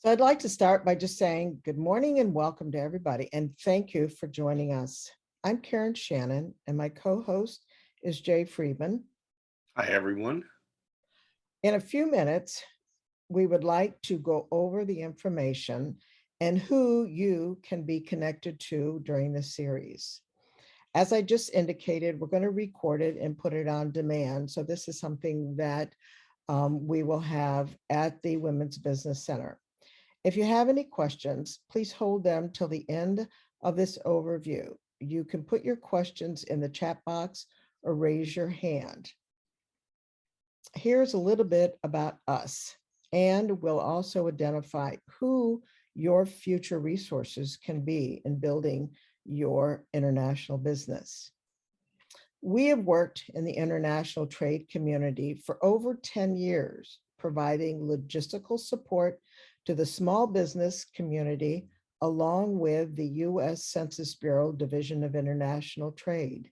So I'd like to start by just saying good morning and welcome to everybody, and thank you for joining us. I'm Karen Shannon, and my co-host is Jay Friedman. Hi, everyone. In a few minutes, we would like to go over the information and who you can be connected to during the series. As I just indicated, we're going to record it and put it on demand. So this is something that we will have at the Women's Business Center. If you have any questions, please hold them till the end of this overview. You can put your questions in the chat box or raise your hand. Here's a little bit about us, and we'll also identify who your future resources can be in building your international business. We have worked in the international trade community for over 10 years, providing logistical support to the small business community, along with the U.S. Census Bureau Division of International Trade,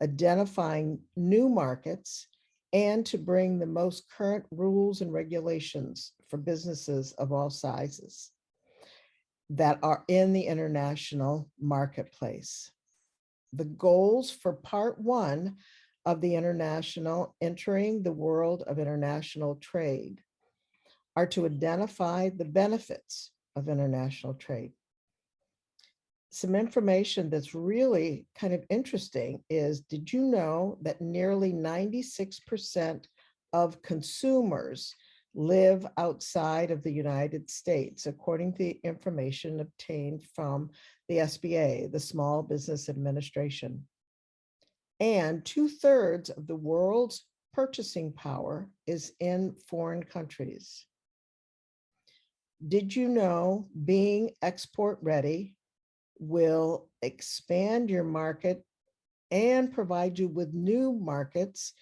identifying new markets and to bring the most current rules and regulations for businesses of all sizes that are in the international marketplace. The goals for part one of the international entering the world of international trade are to identify the benefits of international trade. Some information that's really kind of interesting is, did you know that nearly 96% of consumers live outside of the United States, according to the information obtained from the SBA, the Small Business Administration? And 2/3 of the world's purchasing power is in foreign countries. Did you know being export ready will expand your market and provide you with new markets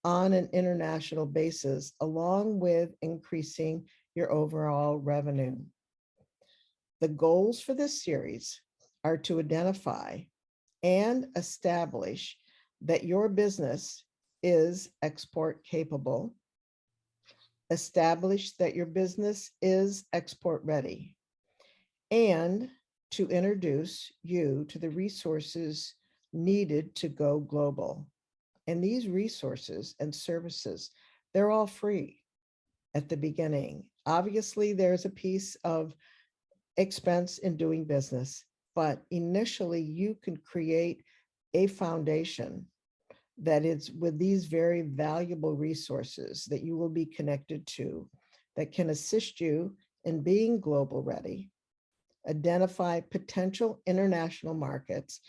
on an international basis, along with increasing your overall revenue? The goals for this series are to identify and establish that your business is export capable, establish that your business is export ready, and to introduce you to the resources needed to go global. And these resources and services, they're all free at the beginning. Obviously, there's a piece of expense in doing business, but initially you can create a foundation that is with these very valuable resources that you will be connected to that can assist you in being global ready, identify potential international markets,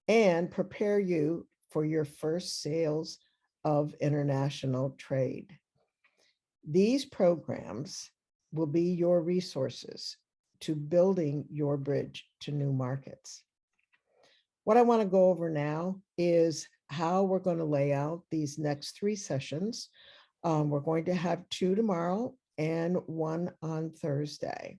and prepare you for your first sales of international trade. These programs will be your resources to building your bridge to new markets. What I want to go over now is how we're going to lay out these next 3 sessions. We're going to have 2 tomorrow and 1 on Thursday.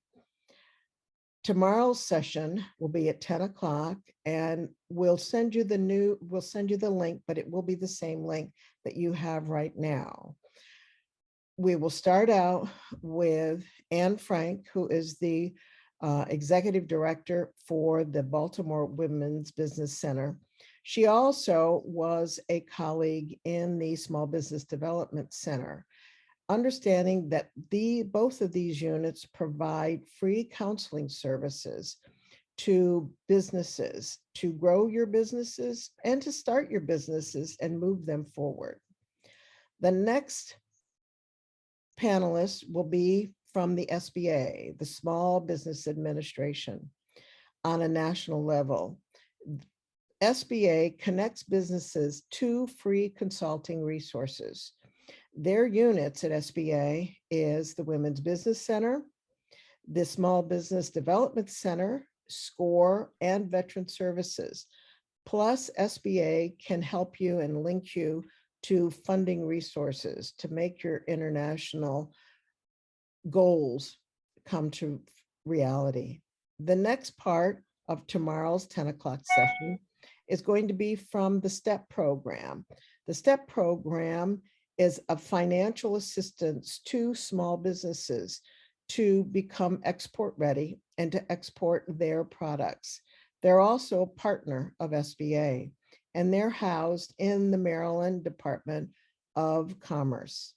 Tomorrow's session will be at 10 o'clock, and we'll send you the link, but it will be the same link that you have right now. We will start out with Anne Frank, who is the executive director for the Baltimore Women's Business Center. She also was a colleague in the Small Business Development Center. Understanding that both of these units provide free counseling services to businesses to grow your businesses and to start your businesses and move them forward. The next panelist will be from the SBA, the Small Business Administration, on a national level. SBA connects businesses to free consulting resources. Their units at SBA is the Women's Business Center, the Small Business Development Center, SCORE, and Veteran Services. Plus, SBA can help you and link you to funding resources to make your international goals come to reality. The next part of tomorrow's 10 o'clock session is going to be from the STEP program. The STEP program is a financial assistance to small businesses to become export ready and to export their products. They're also a partner of SBA, and they're housed in the Maryland Department of Commerce.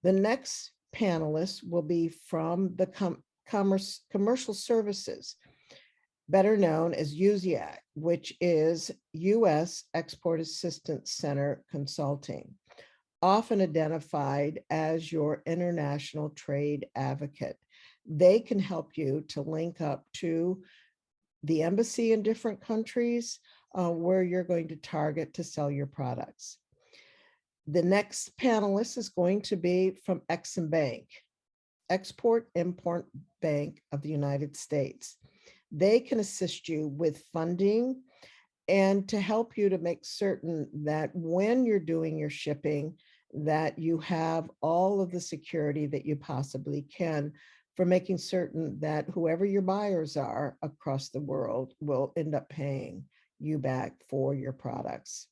The next panelist will be from the Commercial Services, better known as USIAC, which is U.S. Export Assistance Center Consulting, often identified as your international trade advocate. They can help you to link up to the embassy in different countries where you're going to target to sell your products. The next panelist is going to be from Exim Bank, Export-Import Bank of the United States. They can assist you with funding and to help you to make certain that when you're doing your shipping, that you have all of the security that you possibly can for making certain that whoever your buyers are across the world will end up paying you back for your products.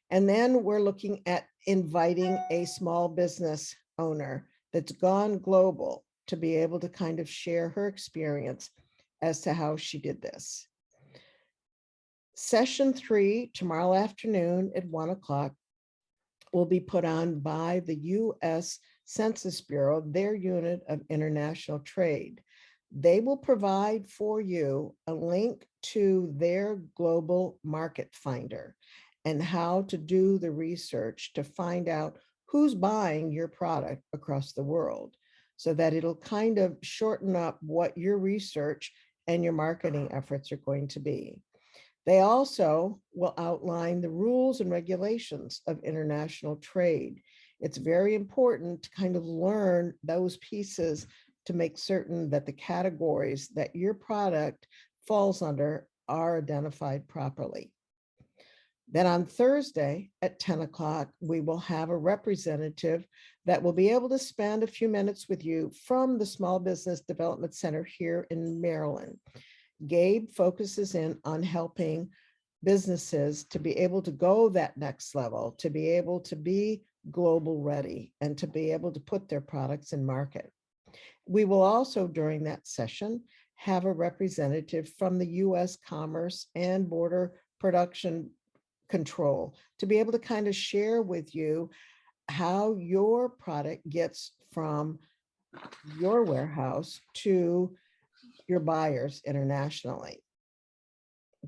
And then we're looking at inviting a small business owner that's gone global to be able to kind of share her experience as to how she did this. Session 3 tomorrow afternoon at 1 o'clock will be put on by the U.S. Census Bureau, their unit of international trade. They will provide for you a link to their global market finder and how to do the research to find out who's buying your product across the world, so that it'll kind of shorten up what your research and your marketing efforts are going to be. They also will outline the rules and regulations of international trade. It's very important to kind of learn those pieces to make certain that the categories that your product falls under are identified properly. Then on Thursday at 10 o'clock, we will have a representative that will be able to spend a few minutes with you from the Small Business Development Center here in Maryland. Gabe focuses in on helping businesses to be able to go that next level, to be able to be global ready, and to be able to put their products in market. We will also, during that session, have a representative from the U.S. Commerce and Border Production Control to be able to kind of share with you how your product gets from your warehouse to your buyers internationally.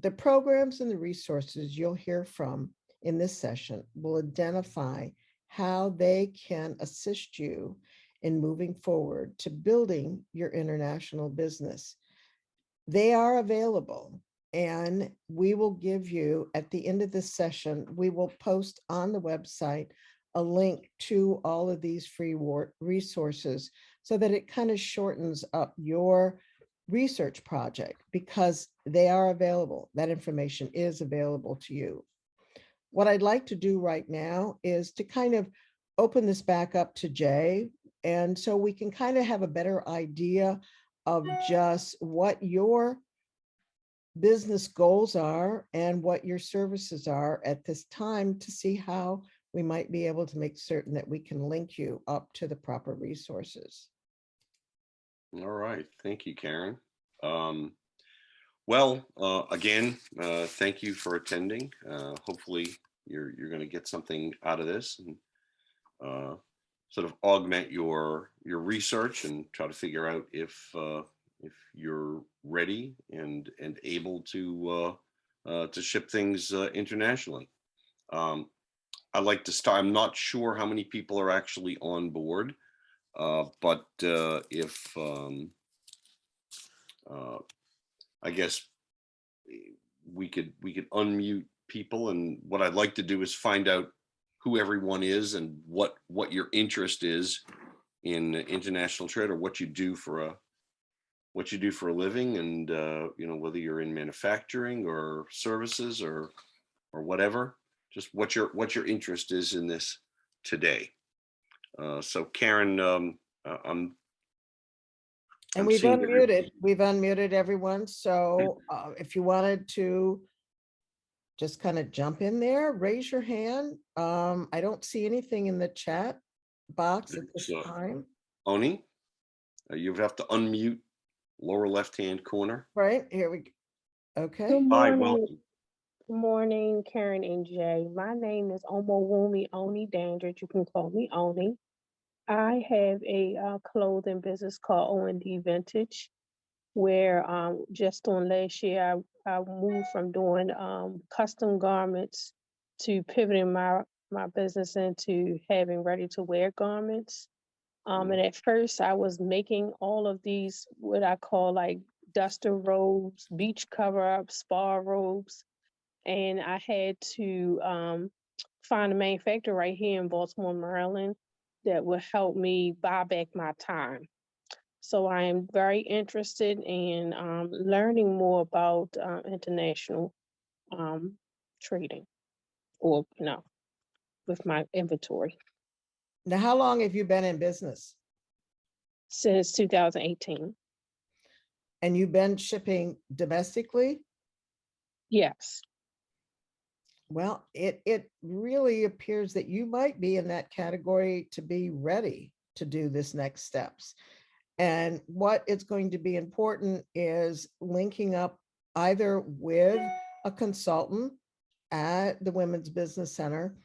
The programs and the resources you'll hear from in this session will identify how they can assist you in moving forward to building your international business. They are available, and we will give you, at the end of this session, we will post on the website a link to all of these free resources so that it kind of shortens up your research project, because they are available. That information is available to you. What I'd like to do right now is to kind of open this back up to Jay, and so we can kind of have a better idea of just what your business goals are and what your services are at this time, to see how we might be able to make certain that we can link you up to the proper resources. All right. Thank you, Karen. Again, thank you for attending. Hopefully you're going to get something out of this and sort of augment your research and try to figure out if you're ready and able to ship things internationally. I'd like to start. I'm not sure how many people are actually on board, but if I guess we could unmute people, and what I'd like to do is find out who everyone is and what your interest is in international trade, or what you do for a living, and whether you're in manufacturing or services or whatever, just what your interest is in this today. So Karen, and we've unmuted everyone. So if you wanted to just kind of jump in there, raise your hand. I don't see anything in the chat box at this time. Oni, You have to unmute lower left-hand corner. Right, here we go. Good Okay, Hi, morning, welcome. good morning, Karen and Jay. My name is Omowumi Oni Dandridge. You can call me Oni. I have a clothing business called O&D Vintage, where just on last year I moved from doing custom garments to pivoting my business into having ready to wear garments. And at first I was making all of these what I call like duster robes, beach cover ups, spa robes, and I had to find a manufacturer right here in Baltimore, Maryland, that would help me buy back my time. So I am very interested in learning more about international um, trading, or with my inventory now how long have you been in business? since 2018. And you've been shipping domestically? Yes. Well, it really appears that you might be in that category to be ready to do this next steps. And what it's going to be important is linking up either with a consultant at the Women's Business Center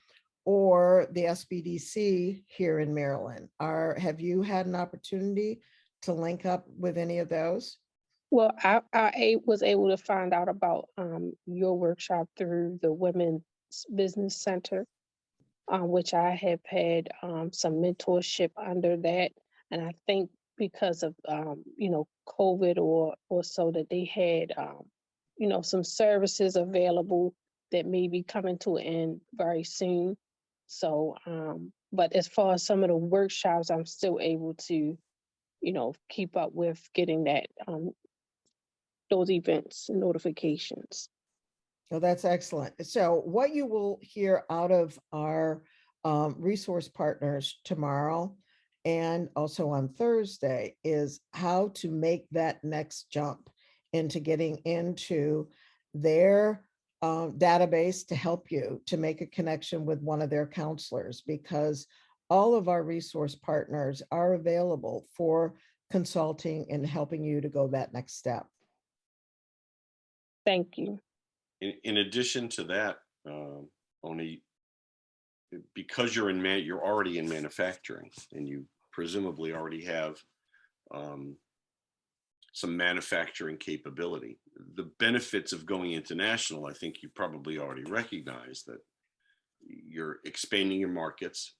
or the SBDC here in Maryland. Have you had an opportunity to link up with any of those? Well, was able to find out about your workshop through the Women's Business Center, which I have had some mentorship under that. And I think because of COVID or so, that they had some services available that may be coming to an end very soon. So but as far as some of the workshops, I'm still able to keep up with getting that those events and notifications. Oh, that's excellent. So what you will hear out of our resource partners tomorrow and also on Thursday is how to make that next jump into getting into their database to help you to make a connection with one of their counselors, because all of our resource partners are available for consulting and helping you to go that next step. Thank you. In addition to that, only because you're already in manufacturing and you presumably already have um, some manufacturing capability. The benefits of going international, I think you probably already recognize that you're expanding your markets.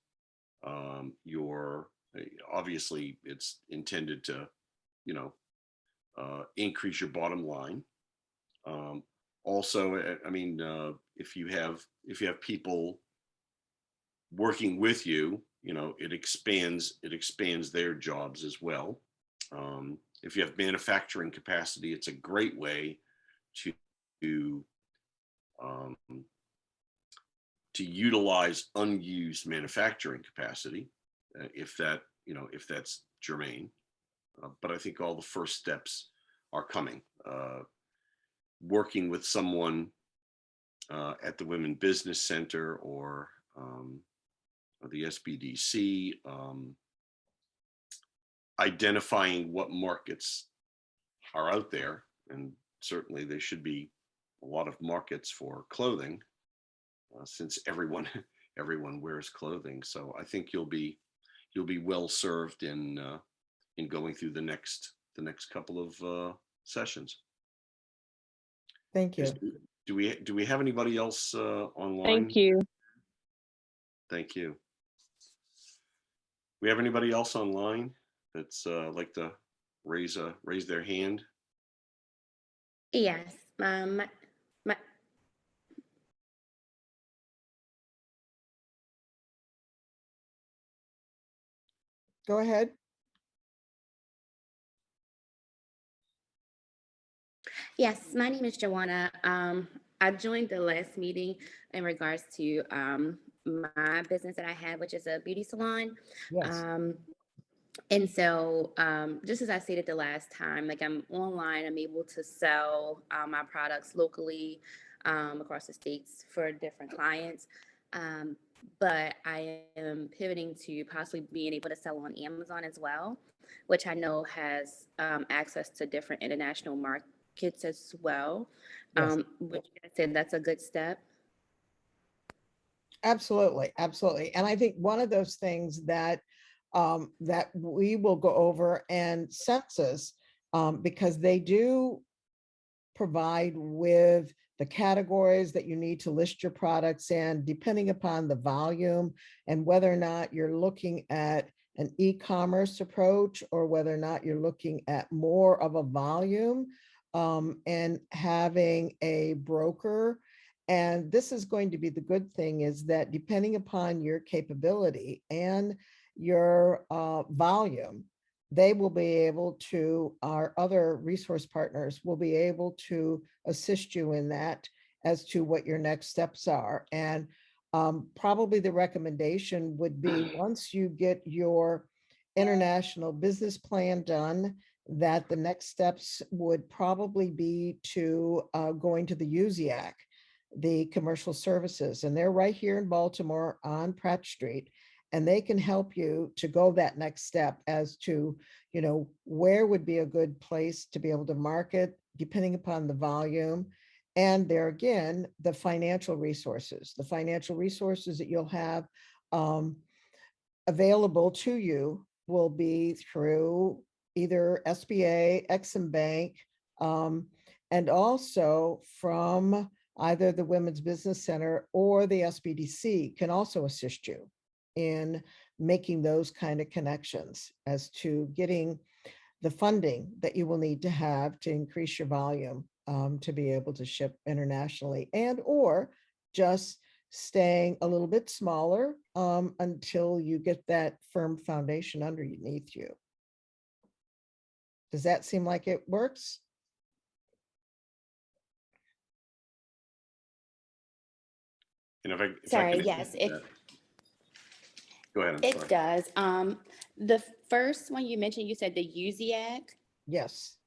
You're obviously it's intended to, you know, increase your bottom line. Also, I mean, if you have people working with you, you know, it expands their jobs as well. If you have manufacturing capacity, it's a great way to um, to utilize unused manufacturing capacity, if that's germane. But I think all the first steps are coming. Working with someone at the Women Business Center or the SBDC, identifying what markets are out there, and certainly there should be a lot of markets for clothing, since everyone wears clothing. So I think you'll be well served in going through the next couple of sessions. Thank you. Do we have anybody else online? Thank you. Thank you. We have anybody else online that's like to raise their hand? Yes, my Go ahead. yes, my name is Joanna. I joined the last meeting in regards to my business that I had, which is a beauty salon. Yes. And so, just as I stated the last time, like I'm online, I'm able to sell my products locally across the states for different clients. But I am pivoting to possibly being able to sell on Amazon as well. which I know has access to different international markets as well. Yes. Would you guys say that's a good step? Absolutely, absolutely. And I think one of those things that that we will go over and census, because they do provide with the categories that you need to list your products in, depending upon the volume and whether or not you're looking at an e-commerce approach or whether or not you're looking at more of a volume, and having a broker. And this is going to be the good thing, is that depending upon your capability and your volume, they will be able to, our other resource partners will be able to assist you in that as to what your next steps are. And probably the recommendation would be, once you get your international business plan done, that the next steps would probably be to going to the USIAC, the commercial services, and they're right here in Baltimore on Pratt Street. And they can help you to go that next step as to, you know, where would be a good place to be able to market depending upon the volume. And there again, the financial resources that you'll have available to you will be through either SBA, Exim Bank, and also from either the Women's Business Center or the SBDC can also assist you in making those kind of connections as to getting the funding that you will need to have to increase your volume, to be able to ship internationally, and or just staying a little bit smaller until you get that firm foundation underneath you. Does that seem like it works? And if I Sorry, can yes, add to that- Go ahead, I'm it sorry. does. The first one you mentioned, you said the USIAC. Yes.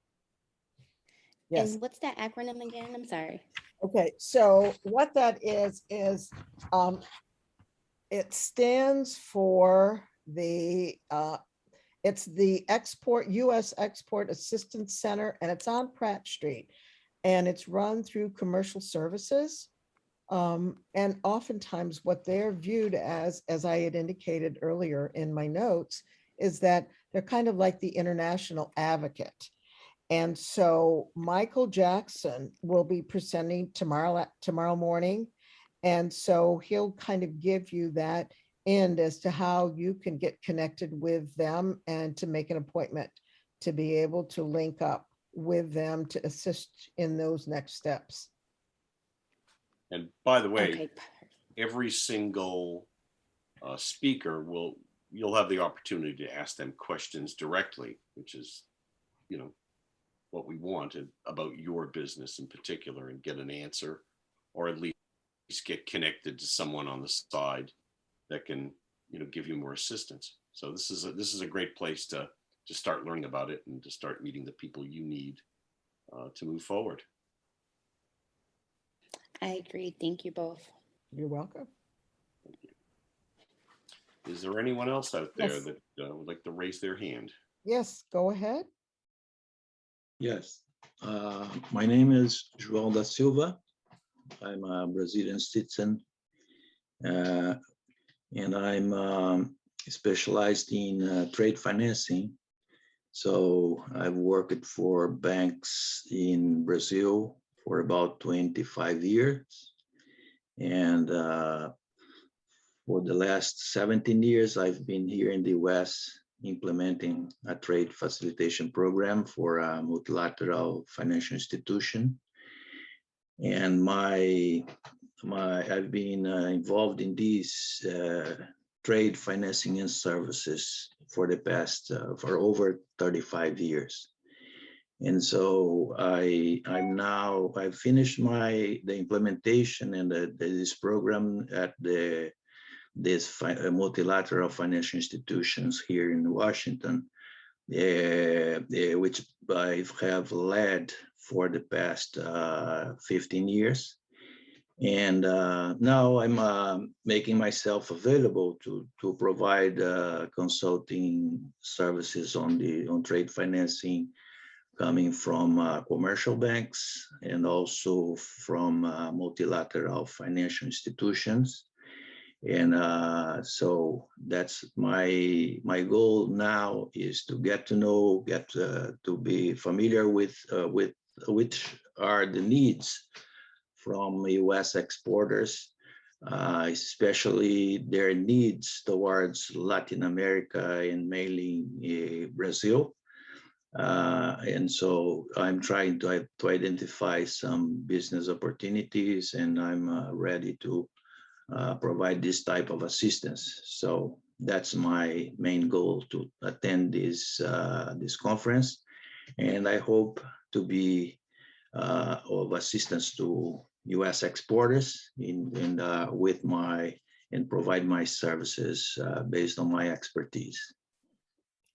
Yes. And what's that acronym again? I'm sorry. Okay, so what that is it stands for the it's the U.S. Export Assistance Center, and it's on Pratt Street, and it's run through Commercial Services. And oftentimes what they're viewed as I had indicated earlier in my notes, is that they're kind of like the international advocate. And so Michael Jackson will be presenting tomorrow morning. And so he'll kind of give you that end as to how you can get connected with them and to make an appointment to be able to link up with them to assist in those next steps. And by the way, Okay. every single speaker you'll have the opportunity to ask them questions directly, which is, you know, what we wanted about your business in particular, and get an answer, or at least get connected to someone on the side that can, you know, give you more assistance. So this is a great place to start learning about it and to start meeting the people you need to move forward. I agree. Thank you both. You're welcome. Is there anyone else out there Yes. that would like to raise their hand? Yes, go ahead. Yes, my name is João da Silva. I'm a Brazilian citizen, and I'm specialized in trade financing. So I've worked for banks in Brazil for about 25 years. And for the last 17 years, I've been here in the US implementing a trade facilitation program for a multilateral financial institution. And I've been involved in these trade financing and services for the past, for over 35 years. And so I've finished the implementation and this program at this multilateral financial institutions here in Washington, which I have led for the past 15 years. And now I'm making myself available to provide consulting services on trade financing, coming from commercial banks and also from multilateral financial institutions. And so that's my goal now, is to get to know, to be familiar with which are the needs from US exporters, especially their needs towards Latin America and mainly Brazil. And so I'm trying to identify some business opportunities, and I'm ready to provide this type of assistance. So that's my main goal, to attend this conference, and I hope to be of assistance to U.S. exporters with and provide my services based on my expertise.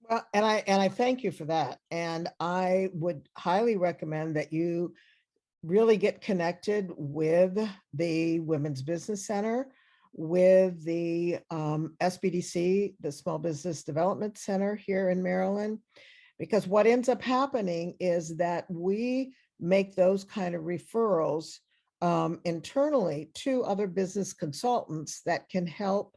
Well, and I thank you for that. And I would highly recommend that you really get connected with the Women's Business Center, with the SBDC, the Small Business Development Center here in Maryland, because what ends up happening is that we make those kind of referrals internally to other business consultants that can help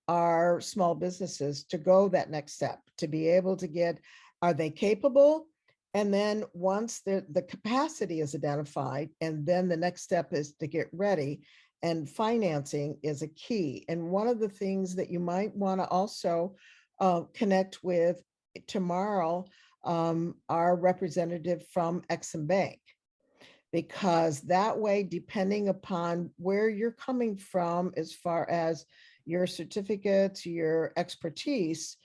our small businesses to go that next step, to be able to get, are they capable? And then once the capacity is identified, and then the next step is to get ready, and financing is a key. And one of the things that you might want to also connect with tomorrow, our representative from Exim Bank, because that way, depending upon where you're coming from, as far as your certificates, your expertise,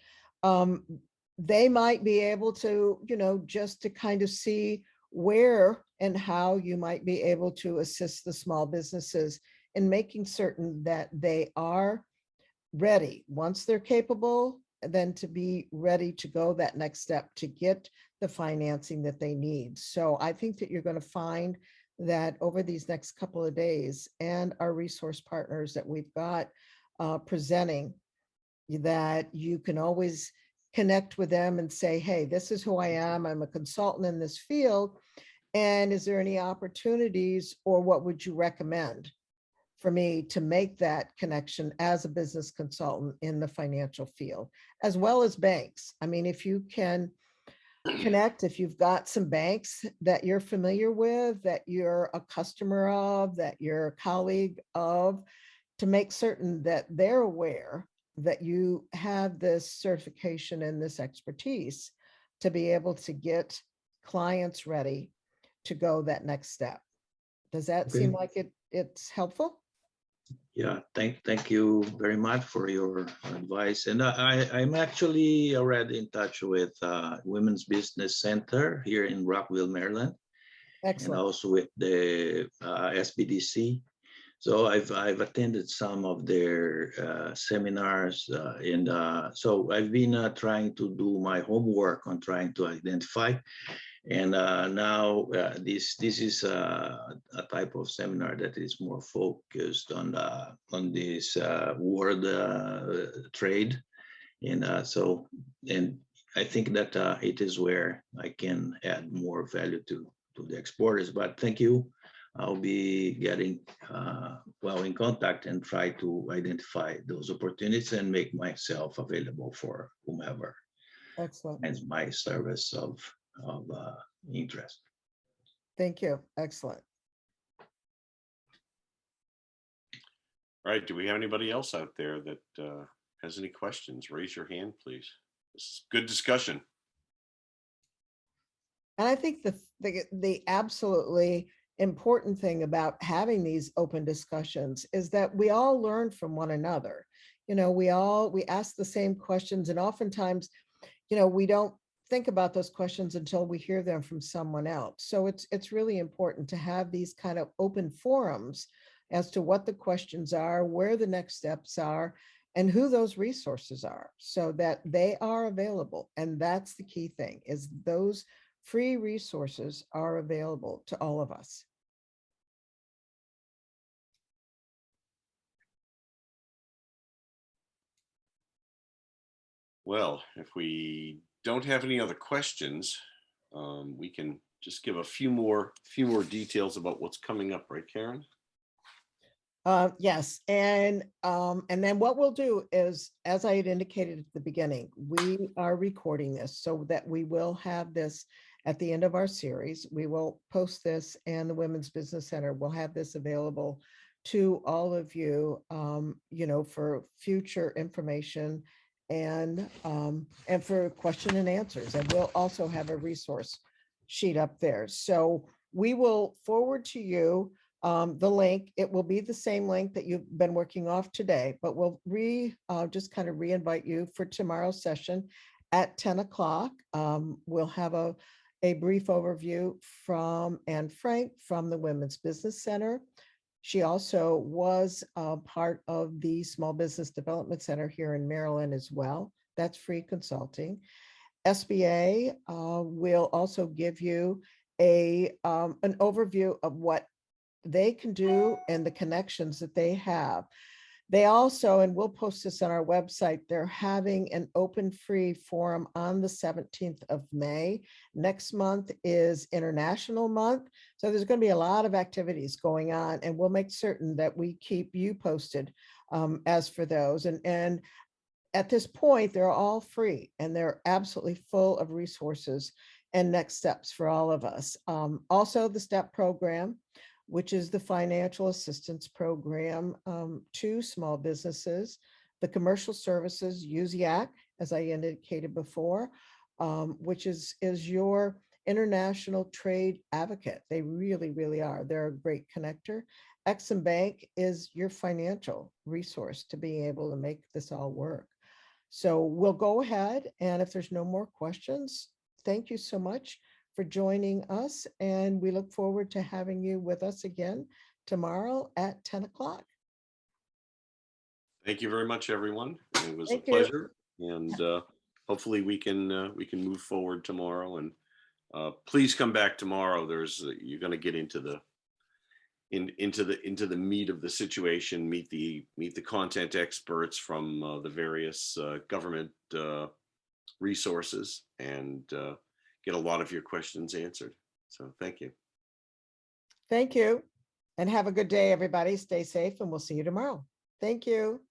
they might be able to, just to kind of see where and how you might be able to assist the small businesses in making certain that they are ready. Once they're capable, then to be ready to go that next step to get the financing that they need. So I think that you're going to find that over these next couple of days, and our resource partners that we've got presenting, that you can always connect with them and say, hey, this is who I am. I'm a consultant in this field. And is there any opportunities, or what would you recommend for me to make that connection as a business consultant in the financial field, as well as banks? I mean, if you can connect, if you've got some banks that you're familiar with, that you're a customer of, that you're a colleague of, to make certain that they're aware that you have this certification and this expertise to be able to get clients ready to go that next step. Does that seem like it's helpful? Yeah, thank you very much for your advice. And I'm actually already in touch with Women's Business Center here in Rockville, Maryland, and Excellent. also with the SBDC. So I've attended some of their seminars, and so I've been trying to do my homework on trying to identify. And now this is a type of seminar that is more focused on this world trade, and and I think that it is where I can add more value to the exporters. But thank you. I'll be getting in contact and try to identify those opportunities and make myself available for whomever Excellent. and my service of interest. Thank you. Excellent. All right, do we have anybody else out there that has any questions? Raise your hand, please. This is good discussion. And I think the absolutely important thing about having these open discussions is that we all learn from one another. We ask the same questions, and oftentimes, we don't think about those questions until we hear them from someone else. So it's really important to have these kind of open forums as to what the questions are, where the next steps are, and who those resources are, so that they are available. And that's the key thing, is those free resources are available to all of us. Well, if we don't have any other questions, we can just give a few more details about what's coming up, right, Karen? Yes, and then what we'll do is, as I had indicated at the beginning, we are recording this so that we will have this at the end of our series. We will post this, and the Women's Business Center will have this available to all of you, you know, for future information and for question and answers. And we'll also have a resource sheet up there. So we will forward to you the link. It will be the same link that you've been working off today, but we'll just kind of re-invite you for tomorrow's session at 10 o'clock. We'll have a brief overview from Anne Frank from the Women's Business Center. She also was part of the Small Business Development Center here in Maryland as well. That's free consulting. SBA will also give you an overview of what they can do and the connections that they have. They also, and we'll post this on our website, they're having an open free forum on the 17th of May. Next month is International Month. So there's going to be a lot of activities going on, and we'll make certain that we keep you posted as for those. And at this point, they're all free, and they're absolutely full of resources and next steps for all of us. Also, the STEP program, which is the financial assistance program to small businesses, the commercial services, USIAC, as I indicated before, which is your international trade advocate. They really, really are. They're a great connector. Exim Bank is your financial resource to being able to make this all work. So we'll go ahead, and if there's no more questions, thank you so much for joining us, and we look forward to having you with us again tomorrow at 10 o'clock. Thank you very much, everyone. It was Thank a you. pleasure, and hopefully we can move forward tomorrow. And please come back tomorrow. You're going to get into the meat of the situation. Meet the content experts from the various government resources, and get a lot of your questions answered. So thank you. Thank you, and have a good day, everybody. Stay safe, and we'll see you tomorrow. Thank you.